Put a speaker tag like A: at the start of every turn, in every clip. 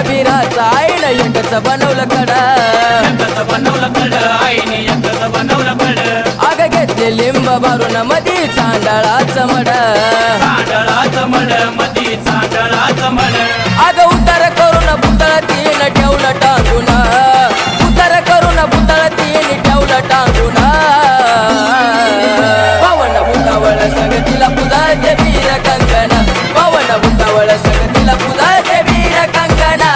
A: वीराचा आईनं एकच बनवलं कड आग घेतले लिंब भरून मधी चांदळाचं मड आग उतार करून पुतळ तीन ठेवलं टांगून उतार करून पुतळ तीन ठेवलं टांगून पवन भूतावळ संगतीला पूजा ते वीर कंगना पवन भूतावळ संगतीला पूजा ते वीर कंगना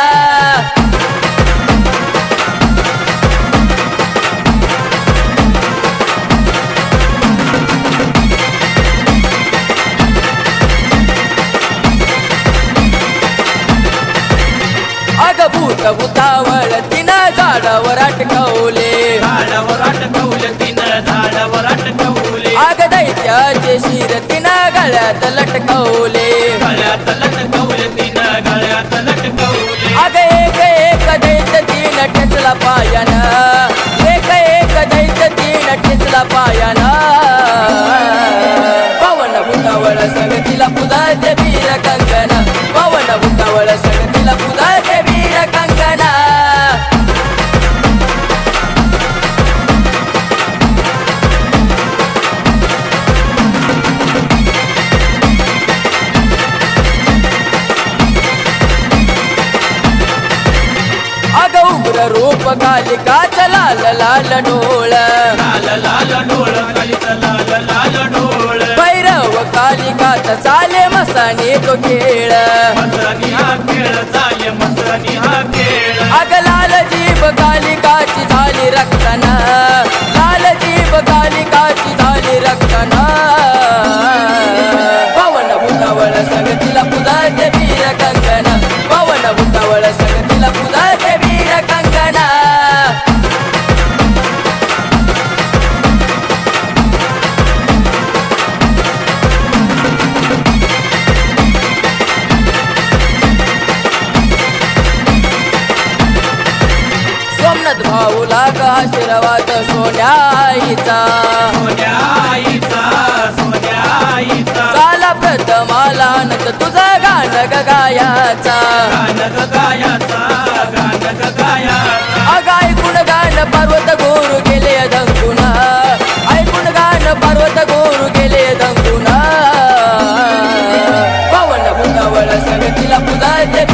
A: अग भूत भूतावळ तिनं झाडावर अटकवले आग दैत्याचे शिर तिनं गळ्यात लटकवले आग एक एक दैत्य तीन ठेचला पायाना एक एक दैत्य तीन ठेचला पायाना पवन भूतावळ संगतीला पूजा ते वीर कंगना पवन भूतावळ संगतीला पूजा ते वीर कंगना अग उग्र रूप कालिकाच लाल लाल डोळ भैरव कालिकाच चाले मसाने तो खेळ अग लाल जीभ कालिकाची झाली रक्तना लाल जीभ कालिकाची झाली रक्तना पवन भूतावळ संगतीला पूजा ते वीर कंगना पवन भूतावळ संगतीला पूजा ते वीर कंगना सोमनाथ भाऊला का आशीर्वाद सोन्याईचा झाला प्रथमाला आनंद तुझा गाणं गायाचा अग ऐकून गाणं पर्वत गोरू गेले धंकुना ऐकून गाणं पर्वत गोरू गेले धंकुना पवन भूतावळ संगतीला पूजा ते